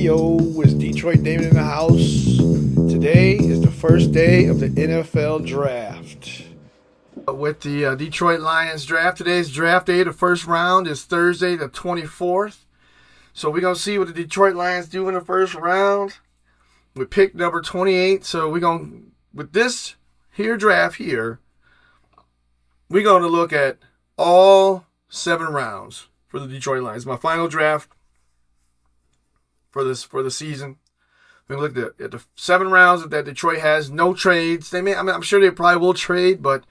Yo, it's Detroit David in the house. Today is the first day of the NFL draft. With the Detroit Lions draft, today's draft day, the first round is Thursday the 24th. So we're going to see what the Detroit Lions do in the first round with pick number 28. So we're going to, with this here draft here, we're going to look at all 7 rounds for the Detroit Lions. My final draft for the season. We looked at the 7 rounds that Detroit has. No trades. I'm sure they probably will trade, but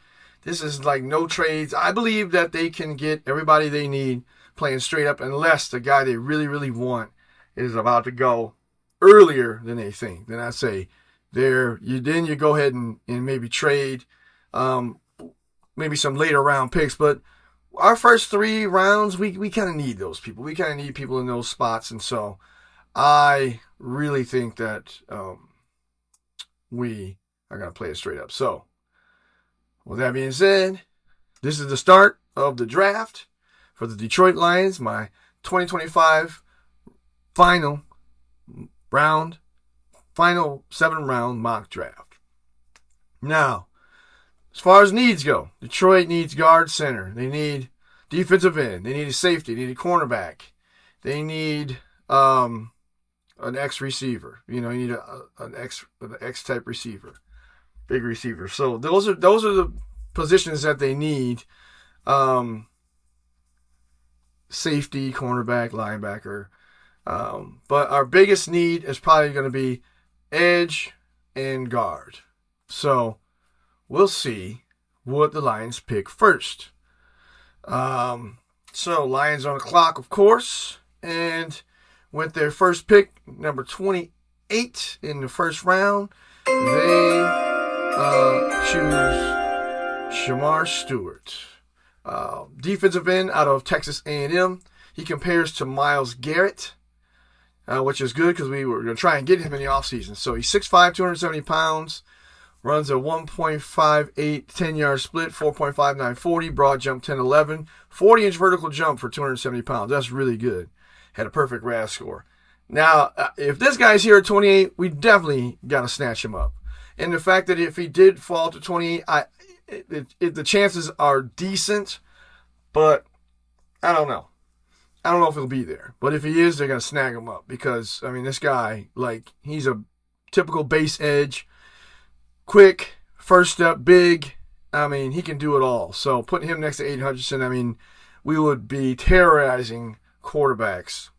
this is like no trades. I believe that they can get everybody they need playing straight up, unless the guy they really, really want is about to go earlier than they think. Then I say, you go ahead and maybe trade, maybe some later round picks. But our first 3 rounds, we kind of need those people. We kind of need people in those spots, and so I really think that we are going to play it straight up. So, with that being said, this is the start of the draft for the Detroit Lions, my 2025 final 7-round mock draft. Now, as far as needs go, Detroit needs guard, center. They need defensive end. They need a safety. They need a cornerback. They need an X receiver. You need an X type receiver, big receiver. So those are the positions that they need. Safety, cornerback, linebacker. But our biggest need is probably going to be edge and guard. So we'll see what the Lions pick first. So Lions on the clock, of course, and with their first pick, number 28 in the first round, they choose Shemar Stewart, defensive end out of Texas A&M. He compares to Myles Garrett, which is good because we were going to try and get him in the offseason. So he's 6'5", 270 pounds, runs a 1.58 10-yard split, 4.59 40, broad jump 10-11, 40-inch vertical jump for 270 pounds. That's really good. Had a perfect RAS score. Now, if this guy's here at 28, we definitely got to snatch him up. And the fact that if he did fall to 28, the chances are decent, but I don't know. I don't know if he'll be there. But if he is, they're going to snag him up because, this guy, he's a typical base edge, quick, first step, big. He can do it all. So putting him next to Aiden Hutchinson, we would be terrorizing quarterbacks.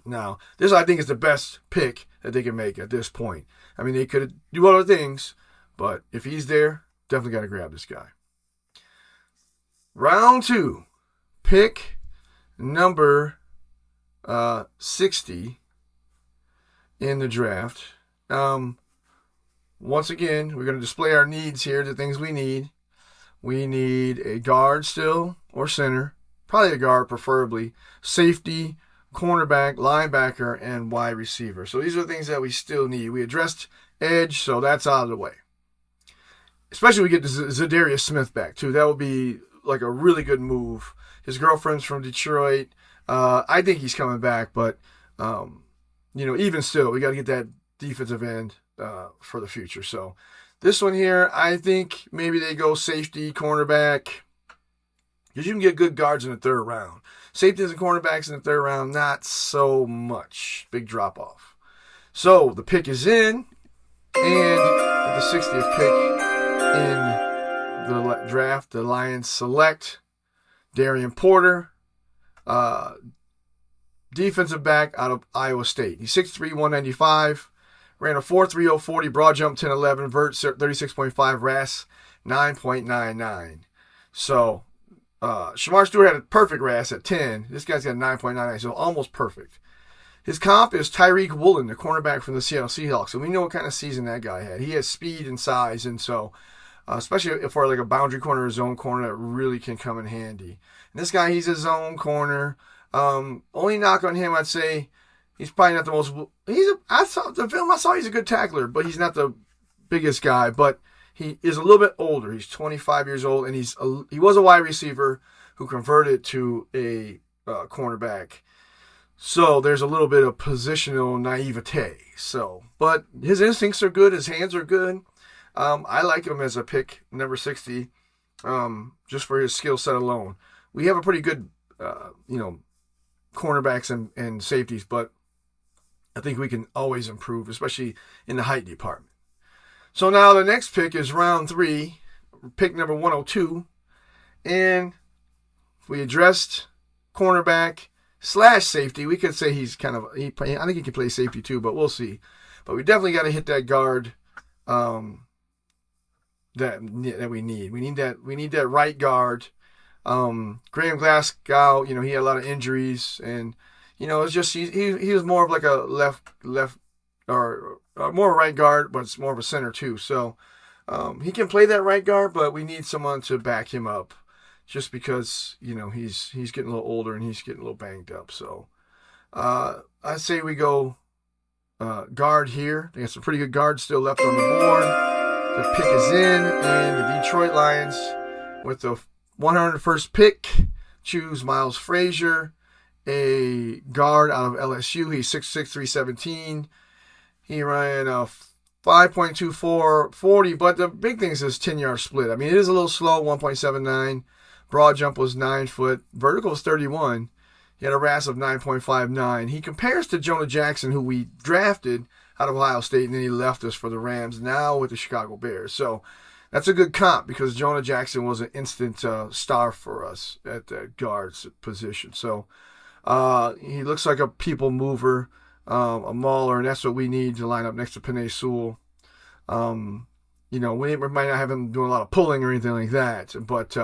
Now, this I think is the best pick that they can make at this point. They could do other things, but if he's there, definitely got to grab this guy. Round 2, pick number 60 in the draft. Once again, we're going to display our needs here, the things we need. We need a guard still, or center. Probably a guard, preferably. Safety, cornerback, linebacker, and wide receiver. So these are the things that we still need. We addressed edge, so that's out of the way. Especially if we get Zadarius Smith back, too. That would be like a really good move. His girlfriend's from Detroit. I think he's coming back, but, even still, we got to get that defensive end for the future. So this one here, I think maybe they go safety, cornerback, because you can get good guards in the 3rd round. Safeties and cornerbacks in the 3rd round, not so much. Big drop-off. So the pick is in, and at the 60th pick in the draft, the Lions select Darrien Porter, defensive back out of Iowa State. He's 6'3", 195, ran a 4.30 40, broad jump 10-11, vert 36.5, RAS 9.99. So Shemar Stewart had a perfect RAS at 10. This guy's got 9.99, so almost perfect. His comp is Tyreek Woolen, the cornerback from the Seattle Seahawks. And we know what kind of season that guy had. He has speed and size, and so especially for like a boundary corner or zone corner, that really can come in handy. And this guy, he's a zone corner. Only knock on him, I'd say, he's probably not the most. I saw the film. I saw he's a good tackler, but he's not the biggest guy. But he is a little bit older. He's 25 years old, and he was a wide receiver who converted to a cornerback. So there's a little bit of positional naivete. So, but his instincts are good. His hands are good. I like him as a pick, number 60, just for his skill set alone. We have a pretty good, cornerbacks and safeties, but I think we can always improve, especially in the height department. So now the next pick is round 3, pick number 102. And we addressed cornerback / safety. We could say he's kind of, I think he can play safety too, but we'll see. But we definitely got to hit that guard that we need. We need that right guard. Graham Glasgow, he had a lot of injuries, and it's just he was more of like a left or more right guard, but it's more of a center too. So he can play that right guard, but we need someone to back him up, just because he's getting a little older and he's getting a little banged up. So I say we go guard here. They got some pretty good guards still left on the board. The pick is in, and the Detroit Lions, with the 101st pick, choose Miles Frazier, a guard out of LSU. He's 6'6", 317. He ran a 5.24 40, but the big thing is his 10-yard split. I mean, it is a little slow, 1.79. Broad jump was 9 foot. Vertical was 31. He had a RAS of 9.59. He compares to Jonah Jackson, who we drafted out of Ohio State, and then he left us for the Rams, now with the Chicago Bears. So that's a good comp, because Jonah Jackson was an instant star for us at the guards position. So he looks like a people mover, a mauler, and that's what we need to line up next to Penei Sewell. We might not have him doing a lot of pulling or anything like that, but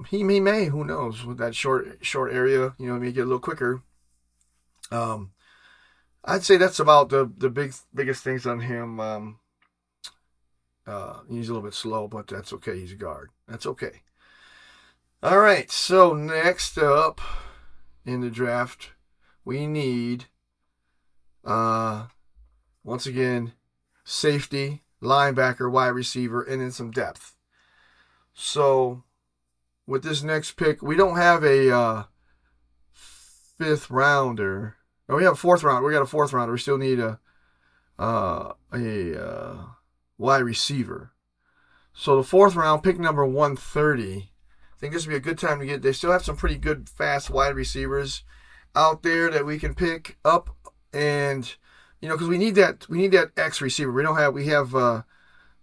he may, who knows, with that short area, may get a little quicker. I'd say that's about the biggest things on him. He's a little bit slow, but that's okay. He's a guard. That's okay. All right, so next up in the draft, we need, once again, safety, linebacker, wide receiver, and then some depth. So with this next pick, we don't have a 5th rounder. Oh, we have a 4th rounder. We got a 4th rounder. We still need a wide receiver. So the 4th round, pick number 130. I think this would be a good time to get. They still have some pretty good, fast wide receivers out there that we can pick up, and because we need that X receiver. We have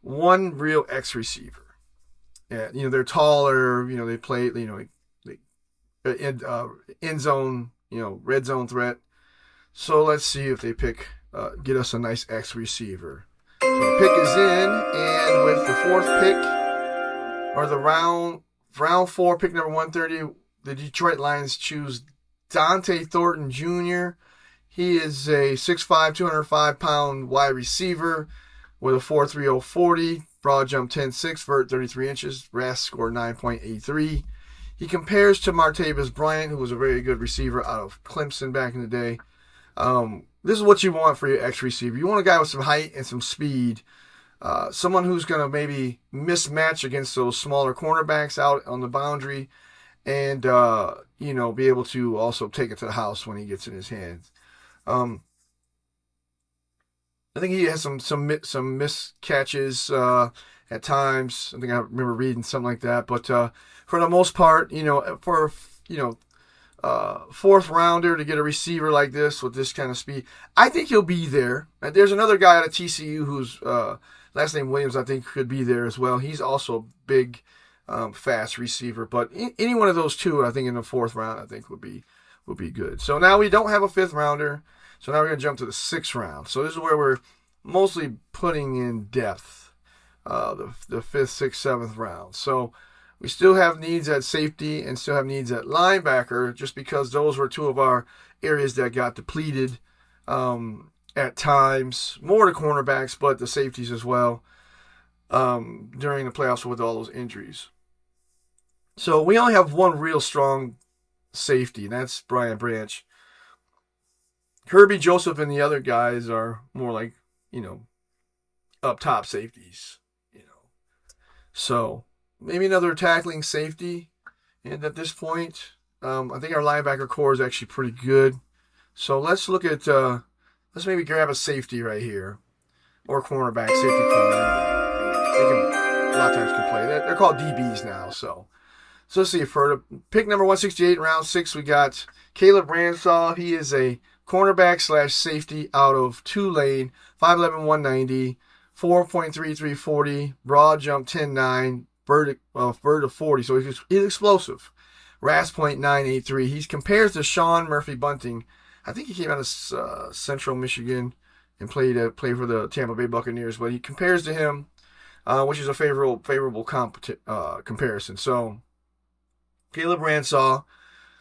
one real X receiver. Yeah, they're taller. They play. End zone. Red zone threat. So let's see if they get us a nice X receiver. So the pick is in, and with the 4th pick, or the round 4, pick number 130, the Detroit Lions choose Dante Thornton Jr. He is a 6'5", 205-pound wide receiver with a 4.30 40, broad jump 10.6, vert 33 inches, RAS score 9.83. He compares to Martavis Bryant, who was a very good receiver out of Clemson back in the day. This is what you want for your X receiver. You want a guy with some height and some speed. Someone who's going to maybe mismatch against those smaller cornerbacks out on the boundary, and be able to also take it to the house when he gets in his hands. I think he has some miscatches at times. I think I remember reading something like that. But for the most part, for 4th rounder to get a receiver like this with this kind of speed, I think he'll be there. There's another guy out of TCU whose last name Williams, I think, could be there as well. He's also a big, fast receiver. But any one of those two, I think, in the 4th round, I think would be good. So now we don't have a 5th rounder. So now we're going to jump to the 6th round. So this is where we're mostly putting in depth, the 5th, 6th, 7th round. So we still have needs at safety and still have needs at linebacker, just because those were two of our areas that got depleted at times. More the cornerbacks, but the safeties as well during the playoffs with all those injuries. So we only have one real strong safety, and that's Brian Branch. Kirby Joseph and the other guys are more like, up top safeties, So maybe another tackling safety. And at this point, I think our linebacker core is actually pretty good. So let's look at, let's maybe grab a safety right here. Or cornerback, safety corner. They can, a lot of times can play. They're called DBs now. So let's see. For pick number 168 in round 6, we got Caleb Ransaw. He is a cornerback slash safety out of Tulane, 5'11", 190, 4.33 40, broad jump 10.9, vert of 40. So he's explosive. RAS .983. He compares to Sean Murphy Bunting. I think he came out of Central Michigan and played for the Tampa Bay Buccaneers, but he compares to him, which is a favorable comparison. So Caleb Ransaw,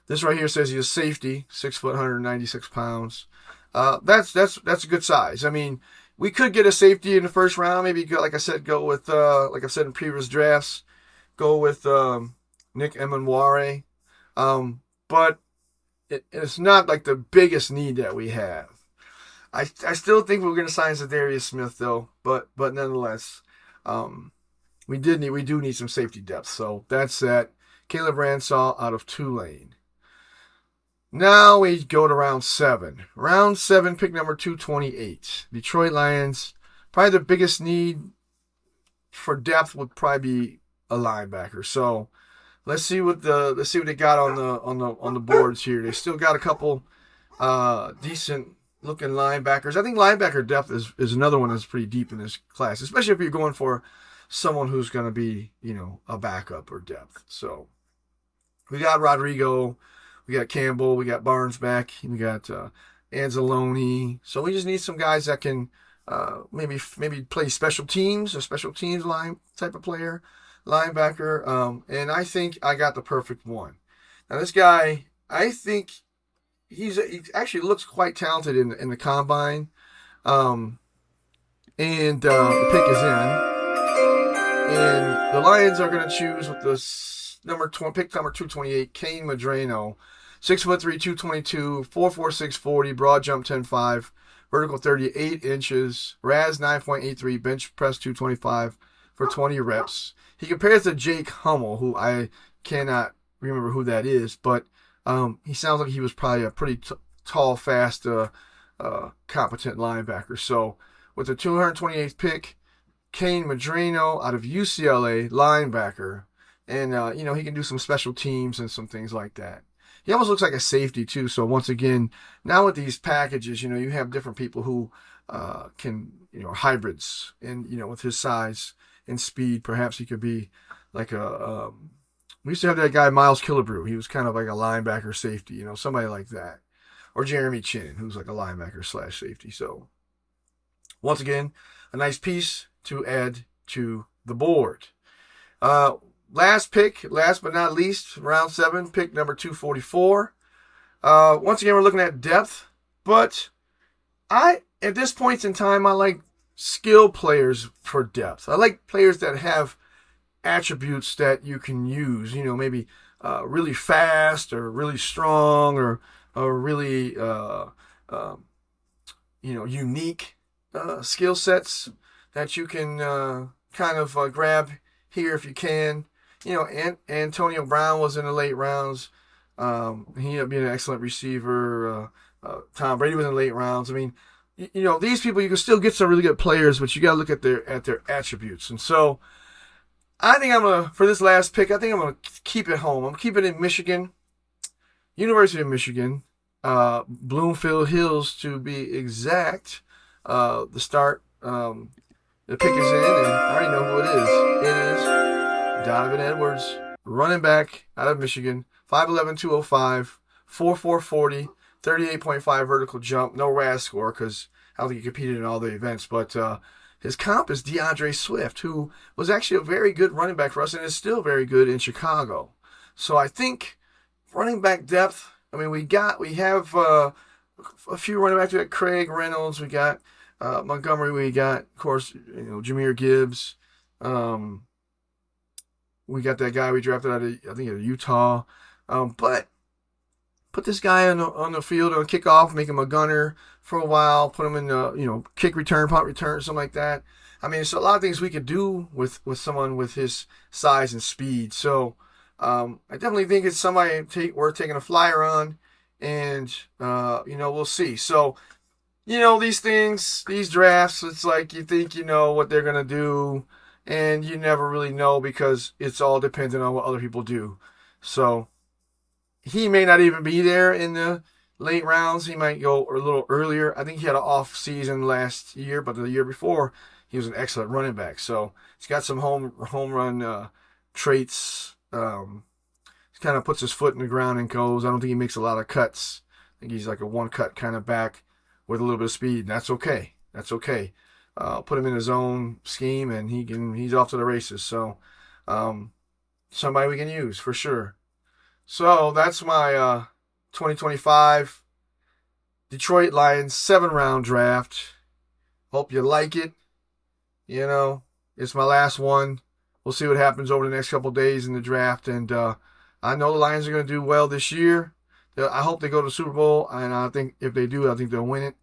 this right here says he's a safety, 6 foot, 196 pounds. That's a good size. I mean, we could get a safety in the first round. Maybe like I said, go with like I've said in previous drafts, go with Nick Emanware. But it's not like the biggest need that we have. I still think we're going to sign Zadarius Smith though, but nonetheless, we do need some safety depth. So that's that. Caleb Ransaw out of Tulane. Now we go to round 7. Round 7, pick number 228. Detroit Lions. Probably the biggest need for depth would probably be a linebacker. So let's see what they got on the boards here. They still got a couple decent looking linebackers. I think linebacker depth is another one that's pretty deep in this class, especially if you're going for someone who's going to be, a backup or depth. So we got Rodrigo, we got Campbell, we got Barnes back, we got Anzalone. So we just need some guys that can maybe play special teams, a special teams line type of player, linebacker. And I think I got the perfect one. Now this guy, I think he actually looks quite talented in the combine. And the pick is in. And the Lions are going to choose with this pick number 228, Kain Medrano. 6'3", 222, 4.46 40, broad jump 10.5, vertical 38 inches, RAS 9.83, bench press 225 for 20 reps. He compares to Jake Hummel, who I cannot remember who that is, but he sounds like he was probably a pretty tall, fast, competent linebacker. So with the 228th pick, Kain Medrano out of UCLA, linebacker. And, he can do some special teams and some things like that. He almost looks like a safety, too. So, once again, now with these packages, you have different people who can, hybrids. And, with his size and speed, perhaps he could be like we used to have that guy, Miles Killebrew. He was kind of like a linebacker safety, somebody like that. Or Jeremy Chin, who's like a linebacker slash safety. So, once again, a nice piece to add to the board. Last but not least, round 7, pick number 244. Once again, we're looking at depth, but at this point in time, I like skill players for depth. I like players that have attributes that you can use, maybe really fast or really strong or really, unique skill sets that you can kind of grab here if you can. Antonio Brown was in the late rounds. He ended up being an excellent receiver. Tom Brady was in the late rounds. I mean, these people, you can still get some really good players, but you got to look at their attributes. And so I think for this last pick, I think I'm going to keep it home. I'm keeping it in Michigan, University of Michigan, Bloomfield Hills to be exact. The start, the pick is in, and I already know who it is. It is Donovan Edwards, running back out of Michigan, 5'11", 205, 4.4 40, 38.5 vertical jump, no RAS score because I don't think he competed in all the events, but his comp is DeAndre Swift, who was actually a very good running back for us and is still very good in Chicago. So I think running back depth, I mean, we have a few running backs. We got Craig Reynolds, we got Montgomery, we got, of course, Jahmyr Gibbs. We got that guy we drafted out of Utah. But put this guy on the field on kickoff, make him a gunner for a while, put him in kick return, punt return, something like that. I mean, so a lot of things we could do with someone with his size and speed. So I definitely think it's somebody worth taking a flyer on. and we'll see. So, these things, these drafts, it's like you think you know what they're gonna do, and you never really know because it's all dependent on what other people do. So he may not even be there in the late rounds. He might go a little earlier. I think he had an off season last year, but the year before he was an excellent running back. So he's got some home run traits. He kind of puts his foot in the ground and goes. I don't think he makes a lot of cuts. I think he's like a one cut kind of back with a little bit of speed. And that's okay. That's okay. Put him in his own scheme, and he's off to the races. So somebody we can use for sure. So that's my 2025 Detroit Lions 7-round draft. Hope you like it. It's my last one. We'll see what happens over the next couple days in the draft. And I know the Lions are going to do well this year. I hope they go to the Super Bowl. And I think if they do, I think they'll win it.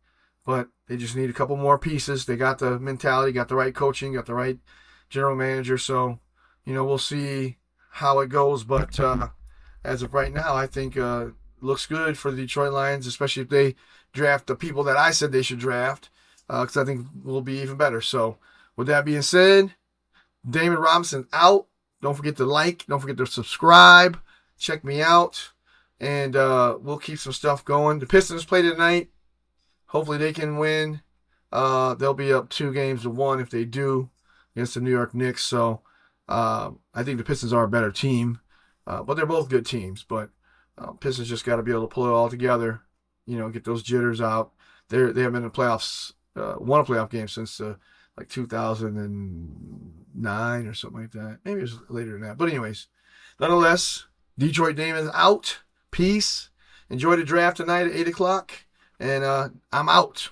But they just need a couple more pieces. They got the mentality, got the right coaching, got the right general manager. So, we'll see how it goes. But as of right now, I think looks good for the Detroit Lions, especially if they draft the people that I said they should draft, because I think we'll be even better. So with that being said, Damon Robinson out. Don't forget to like. Don't forget to subscribe. Check me out. And we'll keep some stuff going. The Pistons play tonight. Hopefully they can win. They'll be up 2-1 if they do against the New York Knicks. So I think the Pistons are a better team. But they're both good teams. But Pistons just got to be able to pull it all together. Get those jitters out. They haven't been in the playoffs, won a playoff game since like 2009 or something like that. Maybe it was later than that. But anyways, nonetheless, Detroit Damon's out. Peace. Enjoy the draft tonight at 8 o'clock. And I'm out.